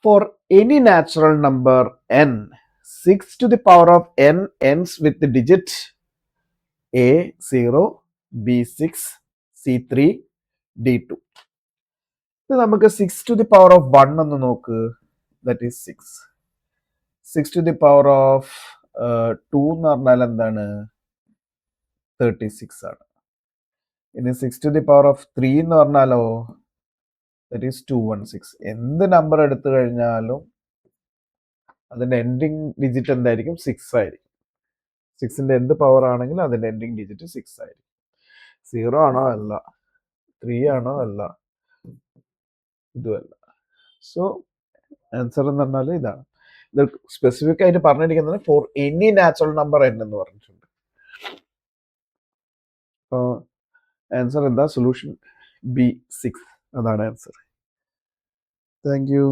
For any natural number n, 6 to the power of n ends with the digit A0, B6, C3, D2. നമുക്ക് 6 to the power of 1 ഒന്ന് നോക്ക്. That is 6. 6 to the power of 2 എന്ന് പറഞ്ഞാൽ എന്താണ്? 36 ആണ്. ഇനി 6 to the power of 3 എന്ന് പറഞ്ഞാലോ? That is 216. എന്ത് നമ്പർ എടുത്തു കഴിഞ്ഞാലും അതിന്റെ എൻഡിങ് ഡിജിറ്റ് എന്തായിരിക്കും? 6 ആയിരിക്കും. 6ന്റെ എന്ത് പവർ ആണെങ്കിലും അതിന്റെ എൻഡിങ് ഡിജിറ്റ് 6 ആയിരിക്കും. 0 ആണോ? അല്ല. 3 ആണോ? അല്ല. ഇതുമല്ല. സോ ആൻസർ എന്ന് പറഞ്ഞാൽ ഇതാണ്. ഇത് സ്പെസിഫിക് ആയിട്ട് പറഞ്ഞിരിക്കുന്നത് for any natural number n എന്ന് പറഞ്ഞിട്ടുണ്ട്. അപ്പോൾ ആൻസർ എന്താ? സൊല്യൂഷൻ B6 അതാണ് ആൻസർ. Thank you.